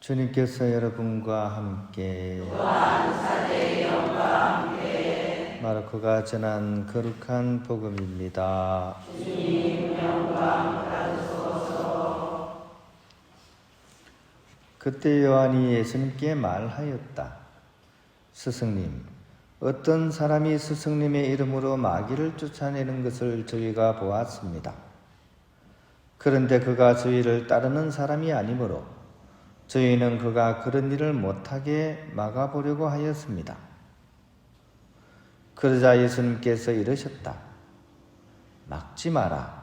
주님께서 여러분과 함께 마르코가 전한 거룩한 복음입니다. 주님 영광 받으소서. 그때 요한이 예수님께 말하였다. 스승님, 어떤 사람이 스승님의 이름으로 마귀를 쫓아내는 것을 저희가 보았습니다. 그런데 그가 저희를 따르는 사람이 아니므로 저희는 그가 그런 일을 못하게 막아보려고 하였습니다. 그러자 예수님께서 이르셨다. 막지 마라.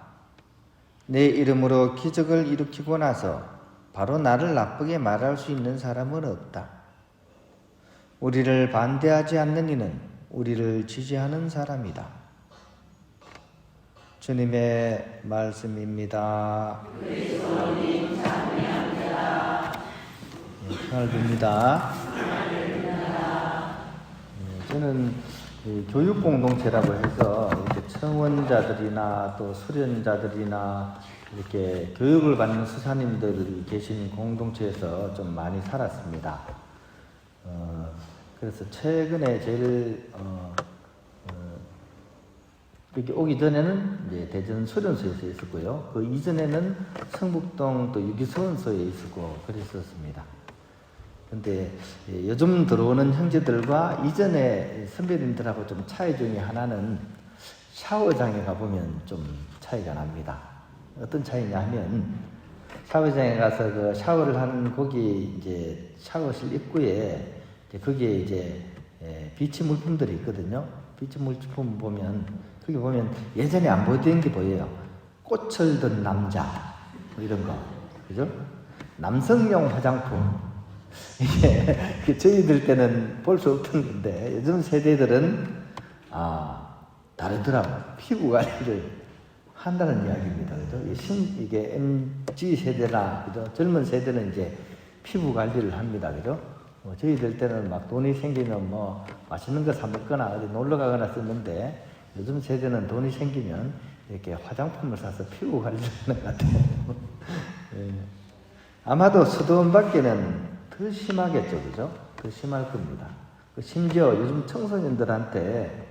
내 이름으로 기적을 일으키고 나서 바로 나를 나쁘게 말할 수 있는 사람은 없다. 우리를 반대하지 않는 이는 우리를 지지하는 사람이다. 주님의 말씀입니다. 평을 빕니다. 저는 교육 공동체라고 해서 이렇게 청원자들이나 또 수련자들이나 이렇게 교육을 받는 수사님들이 계신 공동체에서 좀 많이 살았습니다. 그래서 최근에 제일 이렇게 오기 전에는 이제 대전 수련소에서 있었고요. 그 이전에는 성북동 또 유기서원소에 있었고 그랬었습니다. 근데 요즘 들어오는 형제들과 이전에 선배님들하고 좀 차이 중에 하나는 샤워장에 가보면 좀 차이가 납니다. 어떤 차이냐 하면 샤워장에 가서 그 샤워를 하는 거기 이제 샤워실 입구에 거기에 이제 비치 물품들이 있거든요. 비치 물품 보면 거기 보면 예전에 안 보이던 게 보여요. 꽃을 든 남자 뭐 이런 거, 그죠? 남성용 화장품. 이게 저희들 때는 볼 수 없던 건데 요즘 세대들은 다르더라고. 피부 관리를 한다는 이야기입니다. 그죠? 이게 MZ 세대나 그죠? 젊은 세대는 이제 피부 관리를 합니다. 그죠? 저희들 때는 막 돈이 생기면 뭐 맛있는 거 사 먹거나 어디 놀러 가거나 썼는데 요즘 세대는 돈이 생기면 이렇게 화장품을 사서 피부 관리를 하는 것 같아요. 예. 아마도 서도원 밖에는 더 심하겠죠, 그죠? 더 심할 겁니다. 심지어 요즘 청소년들한테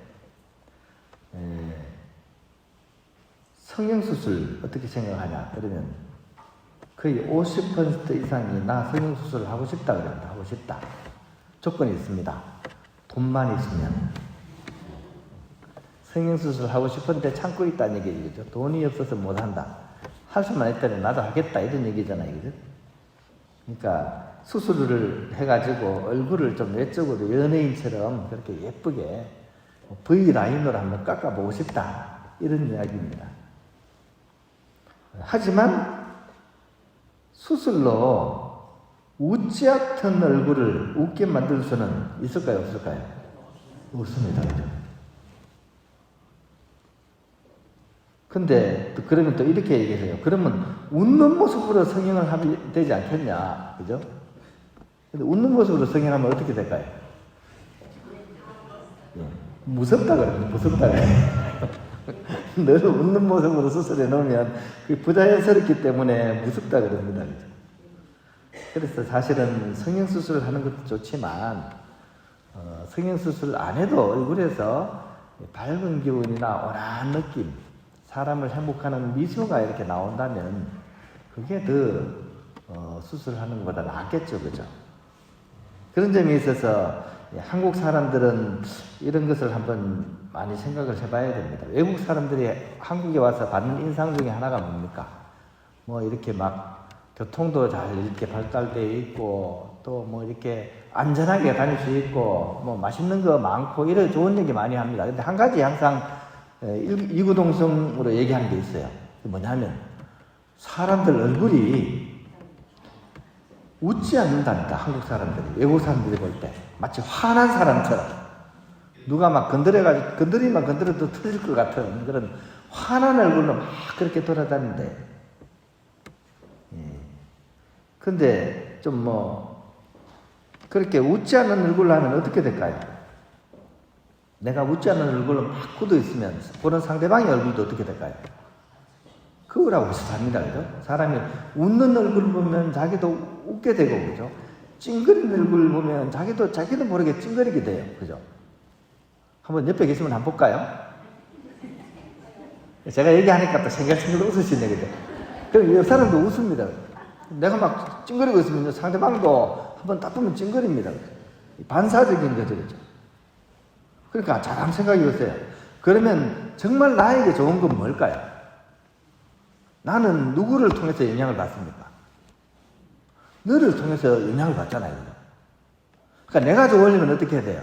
성형수술 어떻게 생각하냐? 그러면 거의 50% 이상이 나 성형수술 하고 싶다 그럽니다. 하고 싶다. 조건이 있습니다. 돈만 있으면. 성형수술 하고 싶은데 참고 있다는 얘기죠. 돈이 없어서 못한다. 할 수만 있다면 나도 하겠다 이런 얘기잖아요, 그죠? 그러니까 수술을 해가지고 얼굴을 좀 외적으로 연예인처럼 그렇게 예쁘게 V라인으로 한번 깎아보고 싶다 이런 이야기입니다. 하지만 수술로 웃지 같은 얼굴을 웃게 만들 수는 있을까요, 없을까요? 없습니다. 근데 그러면 또 이렇게 얘기해요. 그러면 웃는 모습으로 성형을 하면 되지 않겠냐, 그죠? 근데 웃는 모습으로 성형하면 어떻게 될까요? 무섭다 그러면 무섭다 그래요. 늘 웃는 모습으로 수술해 놓으면 그게 부자연스럽기 때문에 무섭다 그럽니다. 그죠? 그래서 사실은 성형수술을 하는 것도 좋지만 성형수술 안 해도 얼굴에서 밝은 기운이나 온화한 느낌, 사람을 행복하는 미소가 이렇게 나온다면 그게 더 수술하는 것보다 낫겠죠, 그죠? 그런 점에 있어서 한국 사람들은 이런 것을 한번 많이 생각을 해봐야 됩니다. 외국 사람들이 한국에 와서 받는 인상 중에 하나가 뭡니까? 뭐 이렇게 막 교통도 잘 이렇게 발달되어 있고 또 뭐 이렇게 안전하게 다닐 수 있고 뭐 맛있는 거 많고 이런 좋은 얘기 많이 합니다. 근데 한 가지 항상 이구동성으로 얘기하는 게 있어요. 뭐냐면 사람들 얼굴이 웃지 않는다니까. 한국 사람들이 외국 사람들이 볼 때 마치 화난 사람처럼 누가 막 건드리면 건드려도 터질 것 같은 그런 화난 얼굴로 막 그렇게 돌아다닌대. 근데 좀 그렇게 웃지 않는 얼굴로 하면 어떻게 될까요? 내가 웃지 않는 얼굴로 막 굳어 있으면 보는 상대방의 얼굴도 어떻게 될까요? 그거라고 비슷합니다. 그죠? 사람이 웃는 얼굴 보면 자기도 웃게 되고, 그죠? 찡그린 얼굴 보면 자기도 모르게 찡그리게 돼요. 그죠? 한번 옆에 계시면 한번 볼까요? 제가 얘기하니까 또 생각생각 웃으시네, 그죠? 그럼 옆 사람도 웃습니다. 내가 막 찡그리고 있으면 상대방도 한번 딱 보면 찡그립니다. 반사적인 거죠, 그죠? 그러니까 잘 한번 생각해 보세요. 그러면 정말 나에게 좋은 건 뭘까요? 나는 누구를 통해서 영향을 받습니까? 너를 통해서 영향을 받잖아요. 그러니까 내가 좋으려면 어떻게 해야 돼요?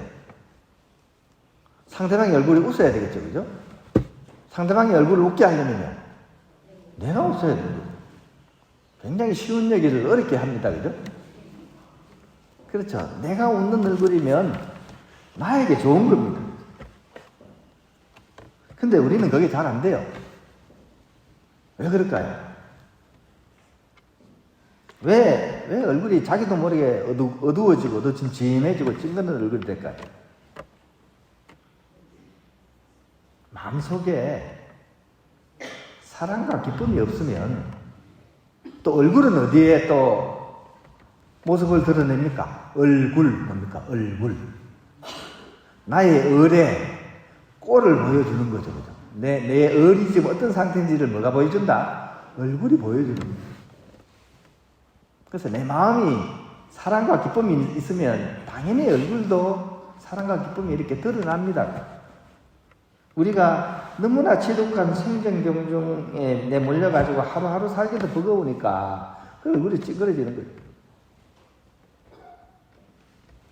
상대방의 얼굴이 웃어야 되겠죠, 그죠? 상대방의 얼굴을 웃게 하려면요, 내가 웃어야 돼요. 굉장히 쉬운 얘기를 어렵게 합니다, 그죠? 그렇죠. 내가 웃는 얼굴이면 나에게 좋은 겁니다. 근데 우리는 그게 잘 안 돼요. 왜 그럴까요? 왜 얼굴이 자기도 모르게 어두워지고 어두침침해지고 찡그는 얼굴이 될까요? 마음속에 사랑과 기쁨이 없으면 또 얼굴은 어디에 또 모습을 드러냅니까? 얼굴, 뭡니까? 얼굴. 나의 얼에 꼴을 보여주는 거죠. 그죠? 내 얼이 지금 어떤 상태인지를 뭐가 보여준다? 얼굴이 보여주는 거죠. 그래서 내 마음이 사랑과 기쁨이 있으면 당연히 얼굴도 사랑과 기쁨이 이렇게 드러납니다. 우리가 너무나 지독한 성정경중에 내몰려가지고 하루하루 살기도 버거우니까 그 얼굴이 찌그러지는 거예요.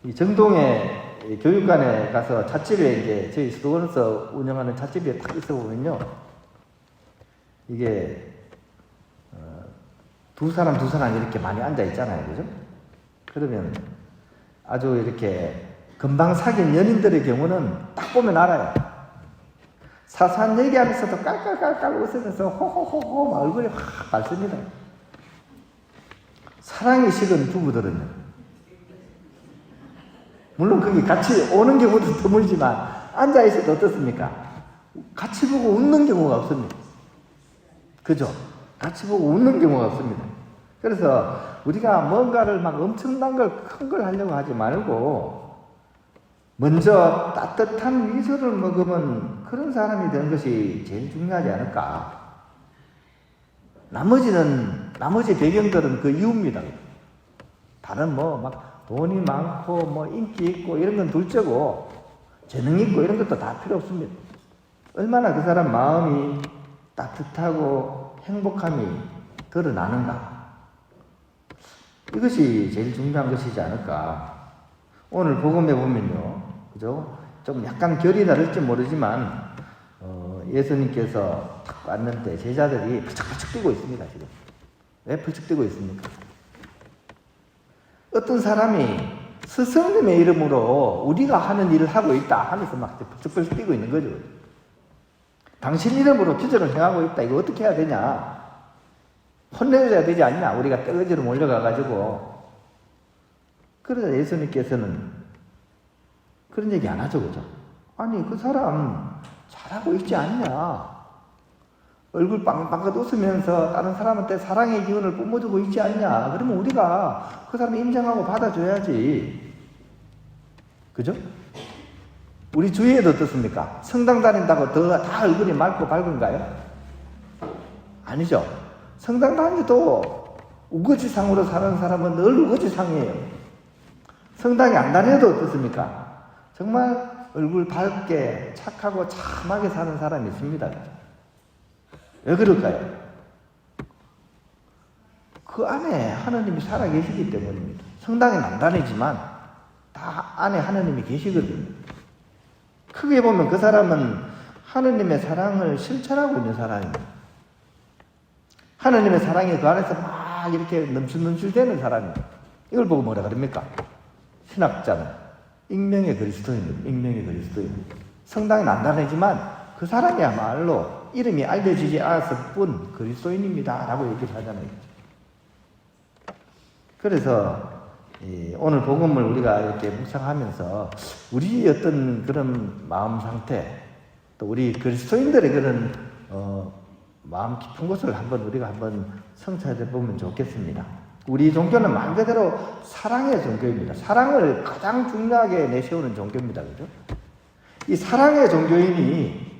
이 정동에 교육관에 가서 찻집에 이제 저희 수도원에서 운영하는 찻집에 딱 있어 보면요, 이게 두 사람 이렇게 많이 앉아 있잖아요, 그죠? 그러면 아주 이렇게 금방 사귄 연인들의 경우는 딱 보면 알아요. 사소한 얘기하면서도 깔깔깔깔 웃으면서 호호호호 막 얼굴이 확 밝습니다. 사랑이 식은 부부들은요, 물론 거기 같이 오는 경우도 드물지만 앉아있어도 어떻습니까? 같이 보고 웃는 경우가 없습니다. 그죠? 같이 보고 웃는 경우가 없습니다. 그래서 우리가 뭔가를 막 엄청난 걸, 큰 걸 하려고 하지 말고 먼저 따뜻한 미소를 먹으면 그런 사람이 되는 것이 제일 중요하지 않을까. 나머지 배경들은 그 이유입니다. 다른 막 돈이 많고 인기 있고 이런 건 둘째고 재능 있고 이런 것도 다 필요 없습니다. 얼마나 그 사람 마음이 따뜻하고 행복함이 드러나는가. 이것이 제일 중요한 것이지 않을까. 오늘 복음에 보면요, 그죠? 좀 약간 결이 다를지 모르지만 예수님께서 딱 왔는데 제자들이 펄쩍펄쩍 뛰고 있습니다. 지금 왜 펄쩍 뛰고 있습니까? 어떤 사람이 스승님의 이름으로 우리가 하는 일을 하고 있다 하면서 막 펄쩍펄쩍 뛰고 있는 거죠. 당신 이름으로 기적을 행하고 있다. 이거 어떻게 해야 되냐? 혼내줘야 되지 않냐? 우리가 떼거지로 몰려가가지고. 그러자 예수님께서는 그런 얘기 안 하죠, 그죠? 아니, 그 사람 잘하고 있지 않냐? 얼굴 빵긋빵긋 웃으면서 다른 사람한테 사랑의 기운을 뿜어주고 있지 않냐? 그러면 우리가 그 사람을 인정하고 받아줘야지. 그죠? 우리 주위에도 어떻습니까? 성당 다닌다고 다 얼굴이 맑고 밝은가요? 아니죠. 성당 다니도 우거지상으로 사는 사람은 늘 우거지상이에요. 성당에 안 다녀도 어떻습니까? 정말 얼굴 밝게 착하고 참하게 사는 사람이 있습니다. 왜 그럴까요? 그 안에 하나님이 살아계시기 때문입니다. 성당에는 안 다니지만 다 안에 하나님이 계시거든요. 크게 보면 그 사람은 하나님의 사랑을 실천하고 있는 사람입니다. 하나님의 사랑이 그 안에서 막 이렇게 넘실넘실대는 사람입니다. 이걸 보고 뭐라 그럽니까? 신학자는 익명의 그리스도인입니다. 익명의 그리스도인. 성당에는 안 다니지만 그 사람이야말로 이름이 알려지지 않았을 뿐 그리스도인입니다 라고 얘기를 하잖아요. 그래서 오늘 복음을 우리가 이렇게 묵상하면서 우리 어떤 그런 마음 상태, 또 우리 그리스도인들의 그런 마음 깊은 곳을 우리가 한번 성찰해 보면 좋겠습니다. 우리 종교는 말 그대로 사랑의 종교입니다. 사랑을 가장 중요하게 내세우는 종교입니다. 그죠? 이 사랑의 종교인이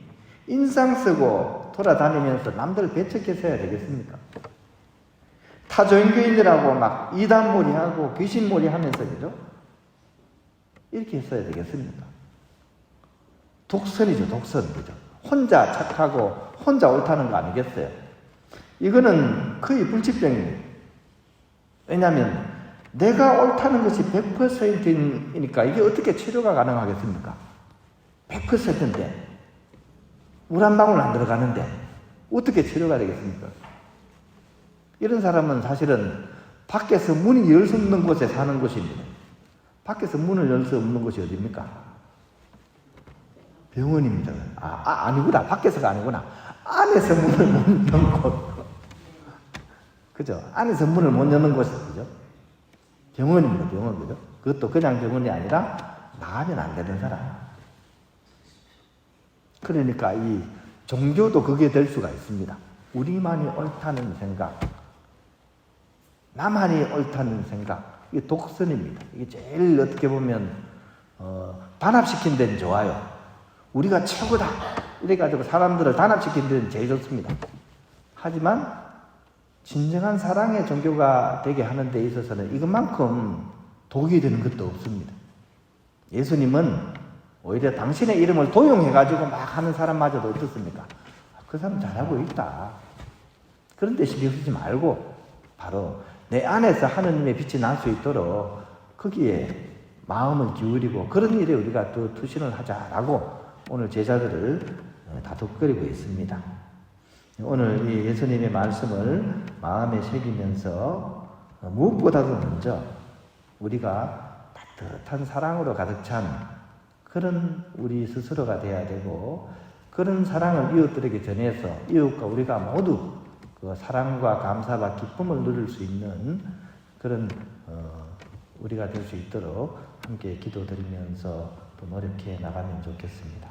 인상 쓰고 돌아다니면서 남들 배척해서야 되겠습니까? 타종교인들하고 막 이단몰이하고 귀신몰이 하면서, 그죠? 이렇게 했어야 되겠습니까? 독선이죠, 독선. 그죠? 혼자 착하고 혼자 옳다는 거 아니겠어요? 이거는 거의 불치병입니다. 왜냐하면 내가 옳다는 것이 100%이니까 이게 어떻게 치료가 가능하겠습니까? 100%인데 물 한 방울 안 들어가는데 어떻게 치료가 되겠습니까? 이런 사람은 사실은 밖에서 문이 열 수 없는 곳에 사는 것입니다. 밖에서 문을 열 수 없는 곳이 어디입니까? 병원입니다. 아니구나. 밖에서가 아니구나. 안에서 문을 못 여는 곳. 그죠? 안에서 문을 못 여는 곳이, 그죠? 병원입니다. 병원, 그죠? 그것도 그냥 병원이 아니라 나가면 안 되는 사람. 그러니까 이 종교도 그게 될 수가 있습니다. 우리만이 옳다는 생각, 나만이 옳다는 생각, 이게 독선입니다. 이게 제일 어떻게 보면 단합시킨 데는 좋아요. 우리가 최고다 이래가지고 사람들을 단합시킨 데는 제일 좋습니다. 하지만 진정한 사랑의 종교가 되게 하는 데 있어서는 이것만큼 독이 되는 것도 없습니다. 예수님은 오히려 당신의 이름을 도용해가지고 막 하는 사람마저도 어떻습니까? 그 사람 잘하고 있다. 그런 데 신경 쓰지 말고 바로 내 안에서 하느님의 빛이 날 수 있도록 거기에 마음을 기울이고 그런 일에 우리가 또 투신을 하자라고 오늘 제자들을 다독거리고 있습니다. 오늘 이 예수님의 말씀을 마음에 새기면서 무엇보다도 먼저 우리가 따뜻한 사랑으로 가득 찬 그런 우리 스스로가 돼야 되고 그런 사랑을 이웃들에게 전해서 이웃과 우리가 모두 그 사랑과 감사와 기쁨을 누릴 수 있는 그런 우리가 될 수 있도록 함께 기도드리면서 또 노력해 나가면 좋겠습니다.